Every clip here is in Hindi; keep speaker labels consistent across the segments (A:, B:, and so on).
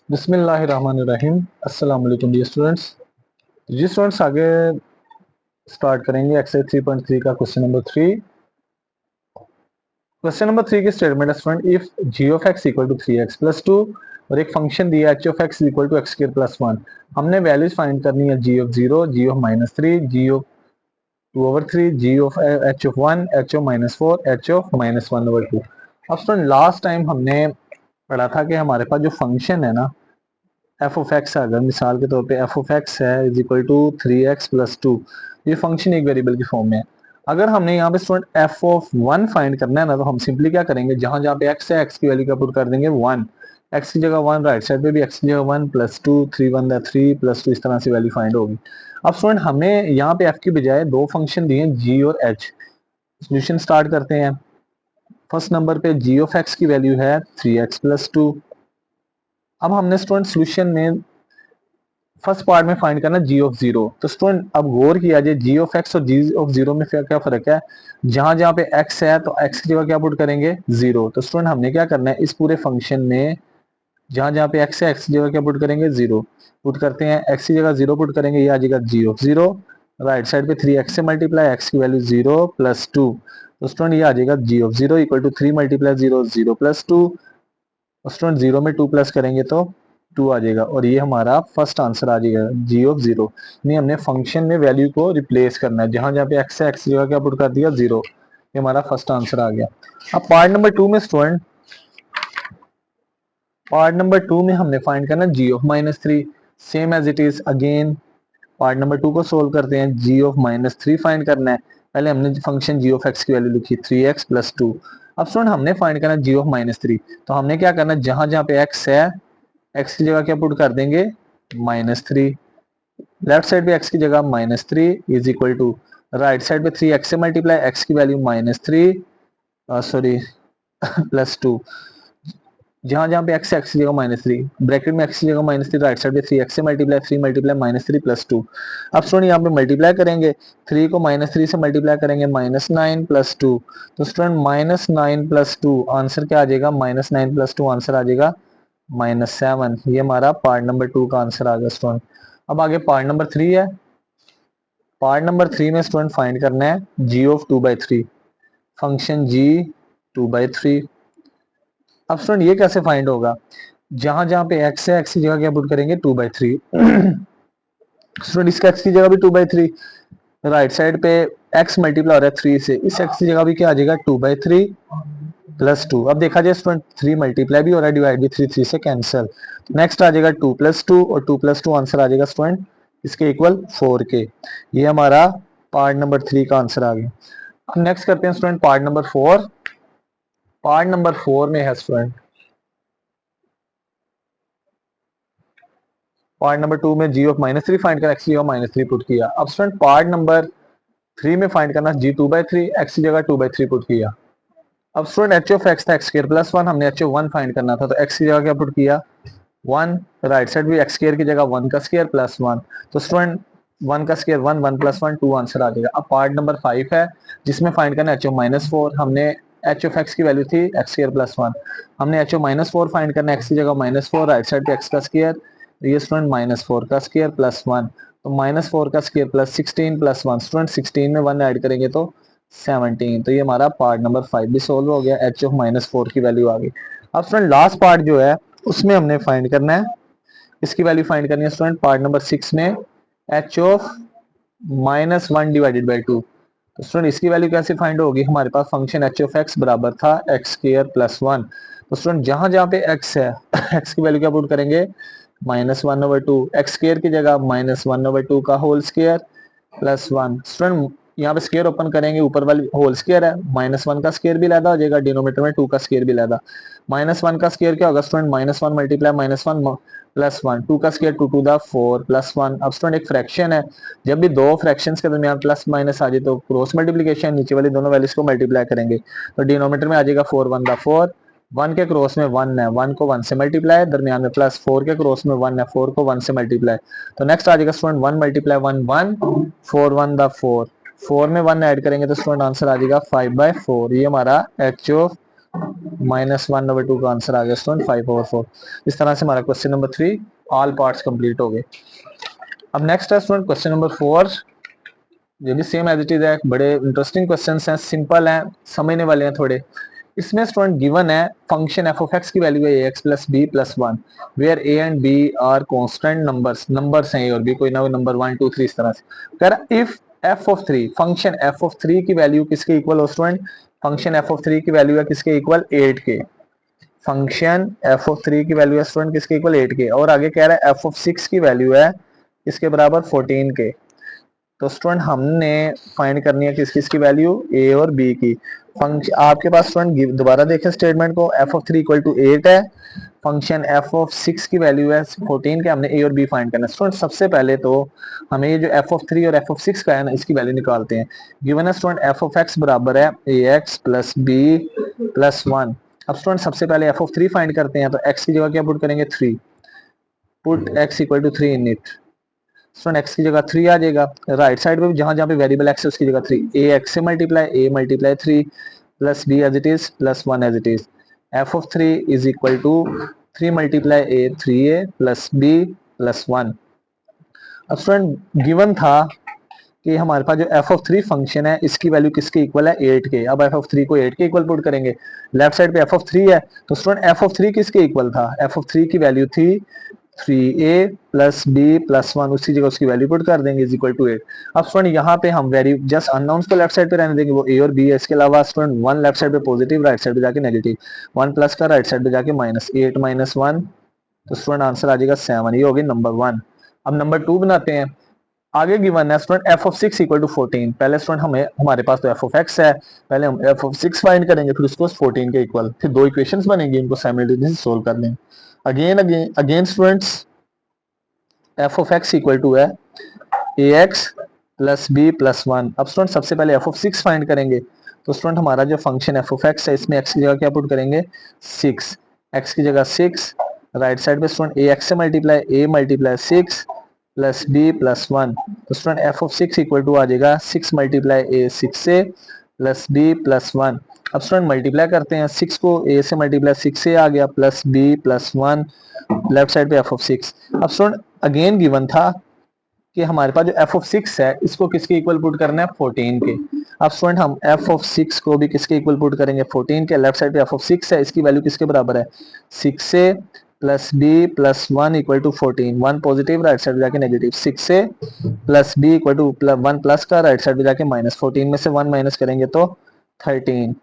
A: बिस्मिल्लाहिर्रहमानिर्रहीम। अस्सलाम वालेकुम डियर स्टूडेंट्स। जी स्टूडेंट्स, आगे स्टार्ट करेंगे एक्सरसाइज 3.3 का क्वेश्चन नंबर 3। क्वेश्चन नंबर 3 की स्टेटमेंट है student, if g of x equal to 3x plus 2 और एक फंक्शन दिया h of x equal to x square plus 1। हमने वैल्यूज फाइंड करनी है g of 0, g of -3, g of 2/3, g of h of 1, h of -4, h of -1/2। अब स्टूडेंट लास्ट टाइम हमने पढ़ा था कि हमारे पास जो फंक्शन है ना एफ ऑफ एक्स, अगर मिसाल के तौर पे एफ ऑफ एक्स है इज इक्वल टू 3x+2, ये फंक्शन एक वेरिएबल की फॉर्म में है। अगर हमने यहाँ पे स्टूडेंट एफ ऑफ 1 फाइंड करना है ना, तो हम सिंपली क्या करेंगे, जहां जहां पे एक्स है एक्स की वैल्यू क्या पुट कर देंगे 1, एक्स की जगह 1, राइट साइड पे भी एक्स की जगह 1 +2, 3 1 3 +2, इस तरह से वैल्यू फाइंड होगी। अब स्टूडेंट हमें यहाँ पे एफ की बजाय दो फंक्शन दिए जी और एच। सोल्यूशन स्टार्ट करते हैं। फर्स्ट नंबर पे जी ऑफ एक्स की वैल्यू है 3x+2। अब हमने स्टूडेंट सोल्यूशन में फर्स्ट पार्ट में फाइंड करना जी ऑफ 0। तो स्टूडेंट अब गौर किया जाए जी ऑफ एक्स और जी ऑफ 0 में क्या फर्क है। जहां जहां पे एक्स है तो एक्स की जगह क्या पुट करेंगे 0। तो स्टूडेंट हमने क्या करना है, इस पूरे फंक्शन में जहां जहां पे एक्स है एक्स की जगह क्या पुट करेंगे 0 पुट करते हैं। एक्स की जगह 0 पुट करेंगे, ये आ जाएगा जी ऑफ 0। राइट साइड पे 3x से मल्टीप्लाई, एक्स की वैल्यू 0 +2। तो स्टूडेंट ये आ जाएगा जी ऑफ 0 इक्वल टू 3 × 0 0 +2। स्टूडेंट 0 में 2 प्लस करेंगे तो 2 आ जाएगा, और ये हमारा फर्स्ट आंसर आ जाएगा जी ऑफ 0। नहीं, हमने फंक्शन में वैल्यू को रिप्लेस करना है, जहां जहां पे एक्स है एक्स जगह क्या पुट कर दिया 0। ये हमारा फर्स्ट आंसर आ गया। अब पार्ट नंबर 2 में स्टूडेंट, पार्ट नंबर 2 में हमने फाइंड करना g of -3, same as it is again. Part number 2 को सोल्व करते हैं। जी ऑफ -3 फाइंड करना है। पहले हमने फंक्शन जी ऑफ एक्स की वैल्यू लिखी 3x+2। अब स्टूडेंट हमने फाइंड करना जी ऑफ -3, तो हमने क्या करना है, जहां जहां पे एक्स है एक्स की जगह क्या पुट कर देंगे -3। लेफ्ट साइड पे एक्स की जगह -3 is equal to, right side पे 3x से मल्टीप्लाई, एक्स की वैल्यू -3 सॉरी +2। जहां जहां पे एक्स एक्स की जगह -3, ब्रैकेट में एक्स की जगह -3, राइट साइड पे 3x से मल्टीप्लाई, 3 मल्टीप्लाई -3 +2। अब स्टूडेंट यहाँ पे मल्टीप्लाई करेंगे, 3 को -3 से मल्टीप्लाई करेंगे -9 +2। तो स्टूडेंट -9 +2 आंसर क्या आ जाएगा, -9 +2 आंसर आ जाएगा -7। ये हमारा पार्ट नंबर 2 का आंसर आ गया स्टूडेंट। अब आगे पार्ट नंबर 3 है। पार्ट नंबर 3 में स्टूडेंट फाइंड करना है जी ऑफ 2/3, फंक्शन जी 2/3। अब स्टूडेंट ये कैसे फाइंड होगा, जहां जहां पे एक्स है एक्स की जगह क्या पुट करेंगे 2/3। स्टूडेंट इसका एक्स की जगह भी 2/3, राइट साइड पे एक्स मल्टीप्लाई हो रहा है 3 से, इस एक्स की जगह भी क्या आ जाएगा 2/3 +2। अब देखा जाए स्टूडेंट 3 मल्टीप्लाई भी हो रहा है, डिवाइड भी 3 3 से कैंसिल। नेक्स्ट आ जाएगा 2 + 2, और 2 + 2 आंसर आ जाएगा स्टूडेंट इसके इक्वल 4 के। ये हमारा पार्ट नंबर 3 का आंसर आ गया। अब नेक्स्ट करते हैं student part number 4। Part number 4 में है स्टूडेंट, पार्ट नंबर 2 में जी ऑफ -3 फाइंड कर एक्स की जगह -3 पुट किया। अब स्टूडेंट पार्ट नंबर 3 में फाइंड करना जी 2/3, एक्स की जगह 2/3 पुट किया। अब स्टूडेंट एच ऑफ एक्स था x² +1, हमने एच ऑफ 1 फाइंड करना था, तो एक्स की जगह क्या पुट किया 1, राइट साइड भी x² की जगह 1 का स्क्वायर +1। तो स्टूडेंट 1 का स्क्वायर 1, 1 + 1 2 आंसर आ जाएगा। अब पार्ट नंबर 5 है, जिसमें फाइंड करना एच ऑफ -4। हमने एच ऑफ एक्स की वैल्यू थी x² +1, हमने एच ऑफ -4 फाइंड करना, एक्स की जगह -4, राइट साइड पे एक्स का स्क्वायर, तो ये स्टूडेंट -4 का स्क्वायर +1, तो -4 का स्क्वायर +16 +1, स्टूडेंट 16 में 1 ऐड करेंगे तो 17। तो ये हमारा पार्ट नंबर 5 भी सोल्व हो गया, एच ऑफ -4 की वैल्यू आ गई। अब स्टूडेंट लास्ट पार्ट जो है उसमें हमने फाइंड करना है, इसकी वैल्यू फाइंड करनी है स्टूडेंट पार्ट नंबर 6 में, एच ऑफ -1/2। तो स्टूडेंट इसकी वैल्यू कैसे फाइंड होगी, हमारे पास फंक्शन एच ऑफ एक्स बराबर था x² +1। तो स्टूडेंट जहां जहां पे x है x की वैल्यू क्या पुट करेंगे -1/2, x² की जगह -1/2 का होल स्क्वायर +1। स्टूडेंट यहाँ पे स्क्वायर ओपन करेंगे, ऊपर वाली होल स्क्वायर है, -1 का स्क्वायर भी लैदा हो जाएगा, डिनोमीटर में 2 का स्क्वायर भी लैदा। -1 का स्क्वायर क्या होगा स्टूडेंट, -1 × -1 +1, 2 का स्क्वायर 2 × 4 +1। अब स्टूडेंट एक फ्रैक्शन है, जब भी दो फ्रैक्शंस के दरमियान प्लस माइनस आ जाए तो क्रॉस मल्टीप्लिकेशन, नीचे वाली दोनों वैल्यूज को मल्टीप्लाई करेंगे, तो डिनोमीटर में आ जाएगा 4 1 4, 1 के क्रॉस में 1 है, 1 को 1 से मल्टीप्लाई, दरमियान में प्लस, 4 के क्रॉस में 1 है, 4 को 1 से मल्टीप्लाई, तो नेक्स्ट आ जाएगा स्टूडेंट 1 × 1 1, 4 1 4, 4 में 1 ऐड करेंगे तो स्टूडेंट आंसर आ जाएगा 5/4। ये हमारा एच ऑफ -1 नंबर 2 का आंसर आ गया स्टूडेंट 5/4। इस तरह से हमारा question number 3 all parts complete हो गए। अब नेक्स्ट है स्टूडेंट क्वेश्चन नंबर 4। ये भी सेम एज इट इज है, बड़े इंटरेस्टिंग क्वेश्चंस हैं, सिंपल हैं, समझने वाले हैं थोड़े। इसमें स्टूडेंट गिवन है फंक्शन एफ ऑफ एक्स की वैल्यू है ax plus b plus 1 where a and b are constant numbers हैं और भी कोई ना कोई नंबर 1 2 3 इस तरह से कह रहा if F of 3 function f of 3 की वैल्यू किसके इक्वल हो स्टूडेंट, फंक्शन एफ ऑफ 3 की वैल्यू है किसके इक्वल 8 के, फंक्शन एफ ऑफ 3 की वैल्यू है स्टूडेंट किसके इक्वल 8 के, और आगे कह रहा है एफ ऑफ 6 की वैल्यू है इसके बराबर 14 के। तो स्टूडेंट हमने फाइंड करनी है किस किस की वैल्यू, ए और बी की। फंक्शन आपके पास स्टूडेंट दोबारा देखें स्टेटमेंट को, एफ ऑफ 3 इक्वल टू 8 है, फंक्शन एफ ऑफ 6 की वैल्यू है 14 के, हमने ए और बी फाइंड करना है। स्टूडेंट सबसे पहले तो हमें ये जो एफ ऑफ 3 और एफ ऑफ 6 का है ना इसकी वैल्यू निकालते हैं। गिवन है स्टूडेंट एफ ऑफ एक्स बराबर है a x plus b plus 1। अब स्टूडेंट सबसे पहले एफ ऑफ 3 फाइंड करते हैं, तो एक्स की जगह क्या पुट करेंगे 3, put x equal to 3 in it. Student x की जगह 3 आ जाएगा, राइट साइड पे जहां जहां पे वेरिएबल एक्स है उसकी जगह 3, ए एक्स से multiply a multiply 3 plus b as it is plus 1 as it is, f of 3 is equal to 3 multiply a 3a plus b plus 1। अब स्टूडेंट गिवन था कि हमारे पास जो एफ ऑफ 3 फंक्शन है इसकी वैल्यू किसके इक्वल है 8 के। अब एफ ऑफ 3 को 8 के इक्वल पुट करेंगे, लेफ्ट साइड पे एफ ऑफ 3 है, तो स्टूडेंट एफ ऑफ 3 किसके इक्वल था, एफ ऑफ 3 की वैल्यू थी 3a प्लस बी प्लस 1, उसी जगह उसकी वैल्यू पुट कर देंगे इज इक्वल टू 8। अब स्टूडेंट यहाँ पे हम वैल्यू जस्ट अननोन्स को लेफ्ट साइड पे रहने देंगे, वो ए और बी है। इसके अलावा स्टूडेंट 1 लेफ्ट साइड पे पॉजिटिव, राइट साइड पे जाके नेगेटिव, 1 प्लस का राइट साइड पे जाके माइनस, 8 माइनस 1, तो स्टूडेंट आंसर आ जाएगा 7। ये होगी नंबर 1। अब नंबर 2 बनाते हैं। आगे गिवन है student f of 6 equal to 14। पहले स्टूडेंट हमारे पास तो एफ ऑफ एक्स है, पहले हम एफ ऑफ 6 फाइंड करेंगे, फिर उसको 14 के इक्वल, फिर दो इक्वेशंस बनेंगी, इनको साइमल्टेनियसली सोल्व कर लेंगे। Again students f of x equal to है a x plus b plus 1। अब स्टूडेंट सबसे पहले एफ ऑफ 6 फाइंड करेंगे, तो स्टूडेंट हमारा जो फंक्शन एफ ऑफ एक्स है इसमें एक्स की जगह क्या पुट करेंगे 6, एक्स की जगह 6, राइट साइड पे स्टूडेंट ए एक्स से multiply a multiply 6 plus b plus 1, तो student f of 6 equal to आ जाएगा 6 मल्टीप्लाई ए 6 से प्लस बी प्लस 1। अब स्टूडेंट मल्टीप्लाई करते हैं, 6 को ए से मल्टीप्लाई 6 से आ गया plus b plus 1, left side पे एफ ऑफ 6। अब स्टूडेंट अगेन गिवन था कि हमारे पास जो एफ ऑफ 6 है इसको किसके इक्वल पुट करना है 14 के। अब स्टूडेंट हम एफ ऑफ 6 को भी किसके इक्वल पुट करेंगे 14 के, लेफ्ट साइड पे एफ ऑफ 6 है, इसकी वैल्यू किसके बराबर है 6 से plus b plus 1 equal to 14, 1 positive right side पे जाके नेगेटिव, 6 से plus b equal to 1 plus का राइट साइड पे जाके माइनस, 14 में से 1 माइनस करेंगे तो 13।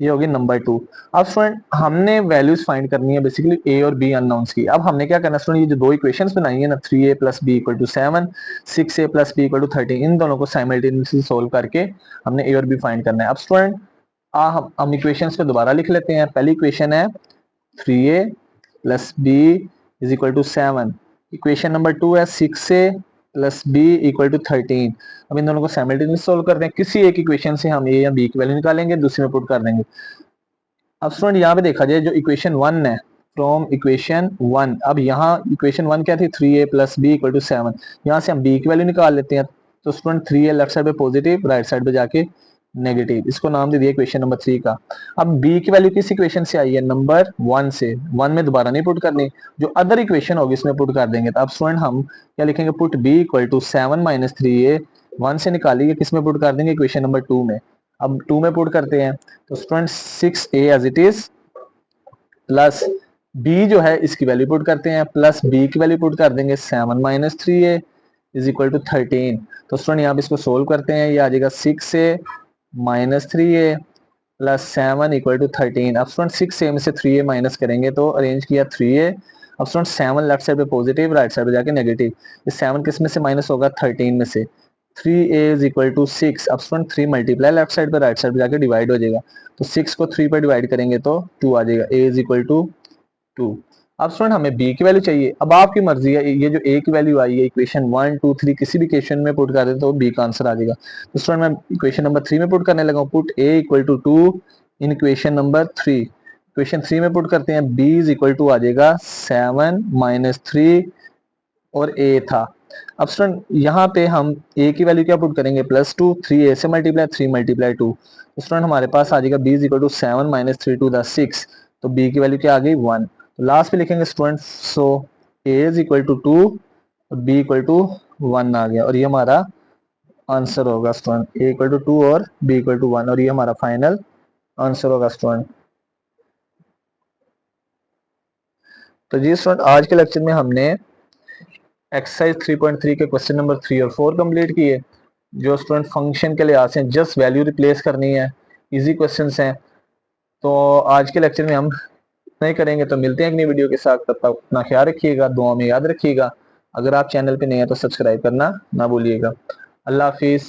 A: ये होगी नंबर 2। अब स्टूडेंट हमने वैल्यूज फाइंड करनी है बेसिकली ए और बी अननोन्स की। अब हमने क्या करना है स्टूडेंट, ये जो दो इक्वेशंस बनाई है ना 3a plus b equal to 7, 6a plus b equal to 13, इन दोनों को साइमल्टेनियसली सोल्व करके हमने ए और बी फाइंड करना है। अब स्टूडेंट हम इक्वेशंस पे दोबारा लिख लेते हैं। पहली इक्वेशन है 3a plus b is equal to 7, equation number 2 है 6a plus b equal to 13। अब इन दोनों को साइमल्टेनियसली सोल्व करते हैं, किसी एक इक्वेशन से हम ए या बी की वैल्यू निकालेंगे, दूसरे में पुट कर देंगे। अब स्टूडेंट यहाँ पे देखा जाए जो इक्वेशन 1 है, फ्रॉम इक्वेशन 1, अब यहाँ इक्वेशन 1 क्या थी 3a plus b equal to 7, यहाँ से हम b की वैल्यू निकाल लेते हैं। तो स्टूडेंट 3a लेफ्ट साइड पे पॉजिटिव, राइट साइड पे जाके नेगेटिव, इसको नाम दे दिया इक्वेशन नंबर 3 का। अब b की वैल्यू किस इक्वेशन से आई है नंबर 1 से, 1 में दोबारा नहीं पुट करनी, जो अदर इक्वेशन होगी इसमें पुट कर देंगे। तो अब स्टूडेंट हम क्या लिखेंगे, put b equal to 7 minus 3a, 1 से निकालिए किस में पुट कर देंगे इक्वेशन नंबर 2 में। अब 2 में पुट करते हैं, तो student 6a as it is plus b जो है इसकी वैल्यू पुट करते हैं, प्लस b की वैल्यू पुट कर देंगे 7 minus 3a is equal to 13। तो स्टूडेंट यहाँ पे इसको सोल्व करते हैं, ये आ जाएगा 6a minus 3a plus 7 equal to 13। अब स्टूडेंट 6a में से 3a माइनस करेंगे तो अरेंज किया 3a। अब स्टूडेंट 7 लेफ्ट साइड पे पॉजिटिव, राइट साइड पे जाके नेगेटिव, इस 7 किस में से माइनस होगा 13 में से, 3a इज इक्वल टू 6। अब स्टूडेंट 3 मल्टीप्लाई लेफ्ट साइड पे राइट साइड पे जाके डिवाइड हो जाएगा, तो 6 को 3 पे डिवाइड करेंगे तो 2 आ जाएगा, a इज इक्वल टू 2। अब स्टूडेंट हमें b की वैल्यू चाहिए। अब आपकी मर्जी है, ये जो a की वैल्यू आई है इक्वेशन 1 2 3 किसी भी इक्वेशन में पुट कर दें तो b का आंसर आ जाएगा। तो स्टूडेंट मैं इक्वेशन नंबर 3 में पुट करने लगा हूं, put a equal to 2 in equation number 3। Equation 3 में पुट करते हैं, b इज इक्वल टू आ जाएगा 7 माइनस 3 और a था, अब स्टूडेंट यहाँ पे हम a की वैल्यू क्या पुट करेंगे, +2, 3a से मल्टीप्लाई, 3 मल्टीप्लाई 2, तो स्टूडेंट हमारे पास आ जाएगा b is equal to 7 minus 3 to the 6, तो b की वैल्यू क्या आ गई 1। तो लास्ट पे लिखेंगे student, so a is equal to 2 और b इक्वल टू 1 आ गया, और ये हमारा आंसर होगा स्टूडेंट, a इक्वल टू 2 और b इक्वल टू 1, और ये हमारा फाइनल आंसर होगा स्टूडेंट। तो जी स्टूडेंट, आज के लेक्चर में हमने एक्सरसाइज 3.3 के क्वेश्चन नंबर 3 और 4 कंप्लीट किए, जो स्टूडेंट फंक्शन के लिहाज से जस्ट वैल्यू रिप्लेस करनी है, इजी क्वेश्चंस हैं। तो आज के लेक्चर में हम नहीं करेंगे, तो मिलते हैं एक नई वीडियो के साथ। तब तक अपना ख्याल रखिएगा, दुआ में याद रखिएगा। अगर आप चैनल पे नए हैं तो सब्सक्राइब करना ना भूलिएगा। अल्लाह हाफिज़।